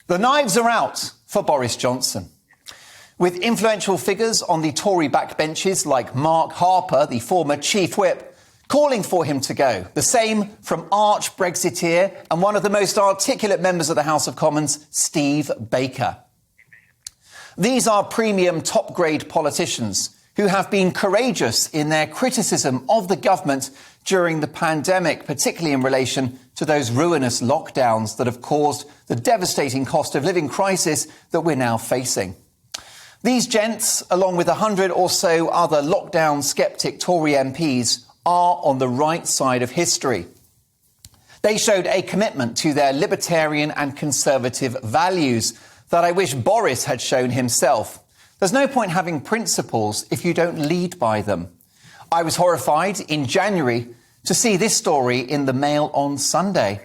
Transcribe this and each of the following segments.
The knives are out for Boris Johnson. With influential figures on the Tory backbenches like Mark Harper, the former chief whip, calling for him to go. The same from arch-Brexiteer and one of the most articulate members of the House of Commons, Steve Baker. These are premium top-grade politicians who have been courageous in their criticism of the government during the pandemic, particularly in relation to those ruinous lockdowns that have caused the devastating cost of living crisis that we're now facing. These gents, along with 100 or so other lockdown sceptic Tory MPs, are on the right side of history. They showed a commitment to their libertarian and conservative values that I wish Boris had shown himself. There's no point having principles if you don't lead by them. I was horrified in January to see this story in the Mail on Sunday.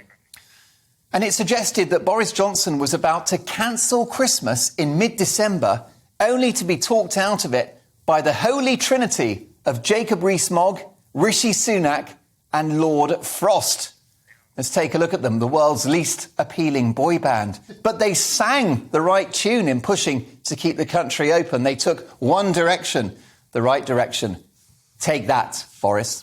And it suggested that Boris Johnson was about to cancel Christmas in mid-December, only to be talked out of it by the holy trinity of Jacob Rees-Mogg, Rishi Sunak and Lord Frost. Let's take a look at them, the world's least appealing boy band. But they sang the right tune in pushing to keep the country open. They took one direction, the right direction. Take that, Boris.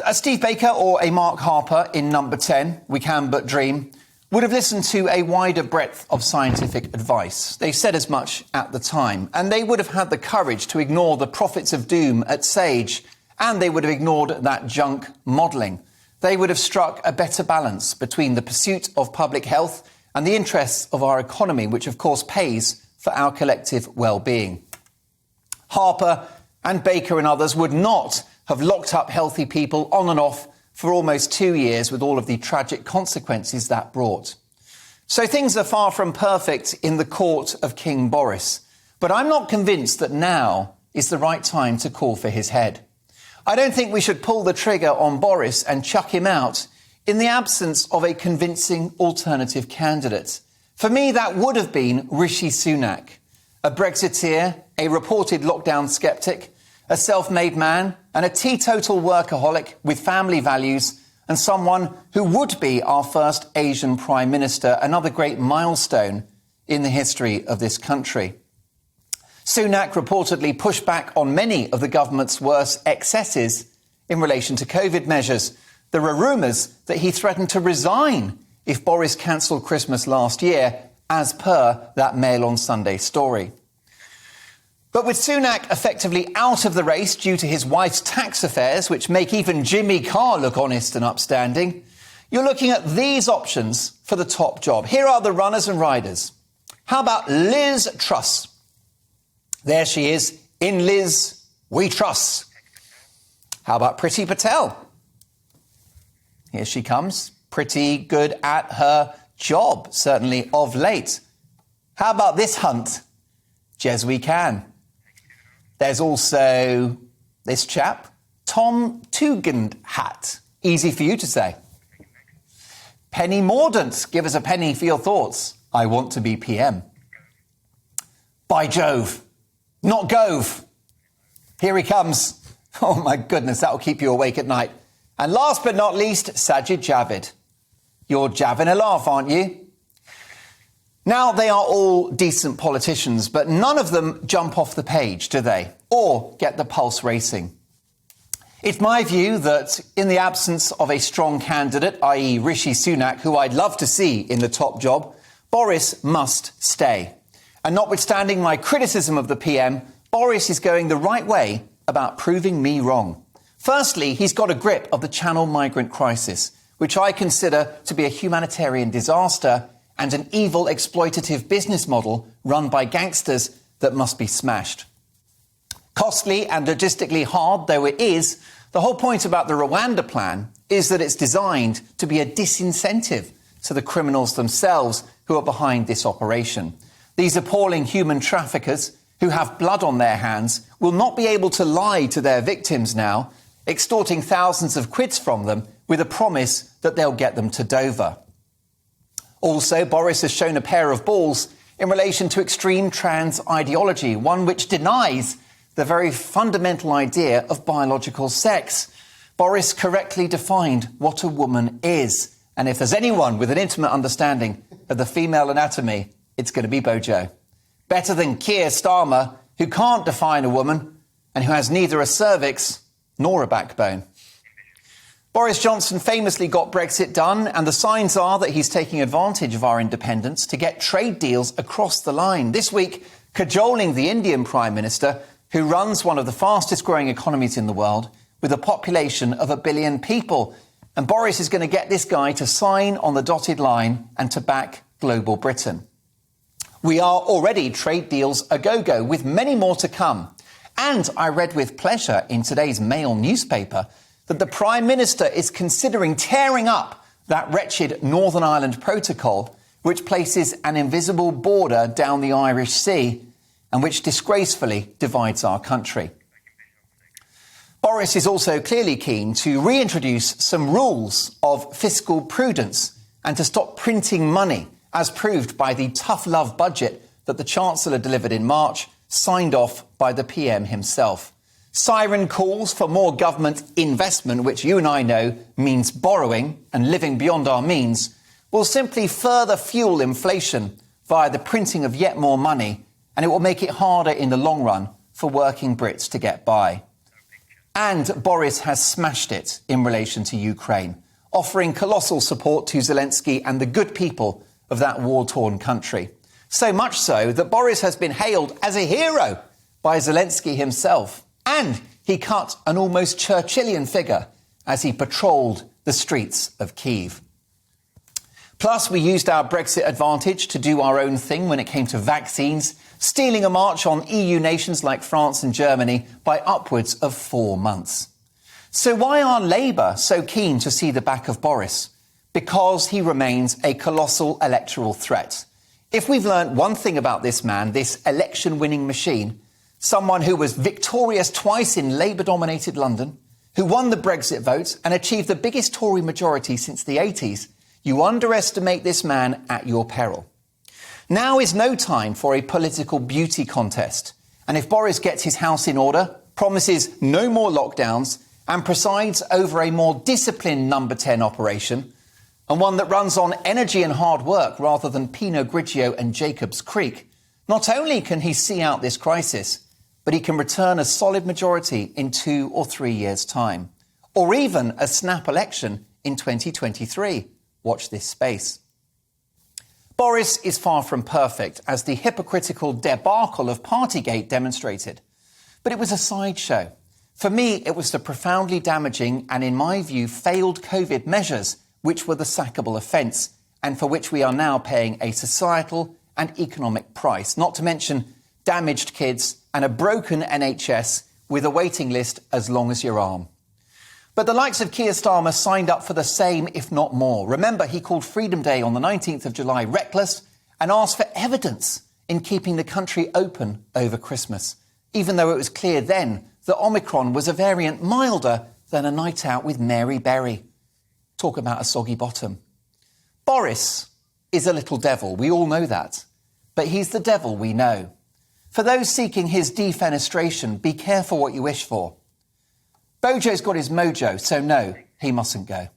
A Steve Baker or a Mark Harper in number 10, we can but dream, would have listened to a wider breadth of scientific advice. They said as much at the time, and they would have had the courage to ignore the prophets of doom at Sage, and they would have ignored that junk modelling. They would have struck a better balance between the pursuit of public health and the interests of our economy, which of course pays for our collective well-being. Harper and Baker and others would not have locked up healthy people on and off for almost 2 years with all of the tragic consequences that brought. So things are far from perfect in the court of King Boris, but I'm not convinced that now is the right time to call for his head. I don't think we should pull the trigger on Boris and chuck him out in the absence of a convincing alternative candidate. For me, that would have been Rishi Sunak, a Brexiteer, a reported lockdown sceptic, a self-made man and a teetotal workaholic with family values, and someone who would be our first Asian Prime Minister, another great milestone in the history of this country. Sunak reportedly pushed back on many of the government's worst excesses in relation to COVID measures. There are rumours that he threatened to resign if Boris cancelled Christmas last year, as per that Mail on Sunday story. But with Sunak effectively out of the race due to his wife's tax affairs, which make even Jimmy Carr look honest and upstanding, you're looking at these options for the top job. Here are the runners and riders. How about Liz Truss? There she is. In Liz, we trust. How about Priti Patel? Here she comes. Pretty good at her job, certainly of late. How about this hunt? Jez we can. There's also this chap, Tom Tugendhat. Easy for you to say. Penny Mordaunt, give us a penny for your thoughts. I want to be PM. By Jove, not Gove. Here he comes. Oh my goodness, that'll keep you awake at night. And last but not least, Sajid Javid. You're javing a laugh, aren't you? Now, they are all decent politicians, but none of them jump off the page, do they? Or get the pulse racing. It's my view that in the absence of a strong candidate, i.e. Rishi Sunak, who I'd love to see in the top job, Boris must stay. And notwithstanding my criticism of the PM, Boris is going the right way about proving me wrong. Firstly, he's got a grip of the Channel migrant crisis, which I consider to be a humanitarian disaster and an evil exploitative business model run by gangsters that must be smashed. Costly and logistically hard though it is, the whole point about the Rwanda plan is that it's designed to be a disincentive to the criminals themselves who are behind this operation. These appalling human traffickers who have blood on their hands will not be able to lie to their victims now, extorting thousands of quids from them with a promise that they'll get them to Dover. Also, Boris has shown a pair of balls in relation to extreme trans ideology, one which denies the very fundamental idea of biological sex. Boris correctly defined what a woman is, And if there's anyone with an intimate understanding of the female anatomy, it's going to be Bojo. Better than Keir Starmer, who can't define a woman and who has neither a cervix nor a backbone. Boris Johnson famously got Brexit done, and the signs are that he's taking advantage of our independence to get trade deals across the line. This week, cajoling the Indian Prime Minister, who runs one of the fastest growing economies in the world, with a population of 1 billion people. And Boris is going to get this guy to sign on the dotted line and to back global Britain. We are already trade deals a go-go, with many more to come. And I read with pleasure in today's Mail newspaper that the Prime Minister is considering tearing up that wretched Northern Ireland Protocol, which places an invisible border down the Irish Sea and which disgracefully divides our country. Boris is also clearly keen to reintroduce some rules of fiscal prudence and to stop printing money, as proved by the tough love budget that the Chancellor delivered in March, signed off by the PM himself. Siren calls for more government investment, which you and I know means borrowing and living beyond our means, will simply further fuel inflation via the printing of yet more money, and it will make it harder in the long run for working Brits to get by. And Boris has smashed it in relation to Ukraine, offering colossal support to Zelensky and the good people of that war-torn country. So much so that Boris has been hailed as a hero by Zelensky himself. And he cut an almost Churchillian figure as he patrolled the streets of Kyiv. Plus, we used our Brexit advantage to do our own thing when it came to vaccines, stealing a march on EU nations like France and Germany by upwards of 4 months. So why are Labour so keen to see the back of Boris? Because he remains a colossal electoral threat. If we've learnt one thing about this man, this election-winning machine, someone who was victorious twice in Labour-dominated London, who won the Brexit vote and achieved the biggest Tory majority since the 80s, you underestimate this man at your peril. Now is no time for a political beauty contest. And if Boris gets his house in order, promises no more lockdowns, and presides over a more disciplined Number 10 operation, and one that runs on energy and hard work rather than Pinot Grigio and Jacob's Creek, not only can he see out this crisis, but he can return a solid majority in 2 or 3 years' time. Or even a snap election in 2023. Watch this space. Boris is far from perfect, as the hypocritical debacle of Partygate demonstrated. But it was a sideshow. For me, it was the profoundly damaging and, in my view, failed COVID measures which were the sackable offence, and for which we are now paying a societal and economic price, not to mention damaged kids and a broken NHS with a waiting list as long as your arm. But the likes of Keir Starmer signed up for the same, if not more. Remember, he called Freedom Day on the 19th of July reckless and asked for evidence in keeping the country open over Christmas, even though it was clear then that Omicron was a variant milder than a night out with Mary Berry. Talk about a soggy bottom. Boris is a little devil, we all know that. But he's the devil we know. For those seeking his defenestration, be careful what you wish for. Bojo's got his mojo, so no, he mustn't go.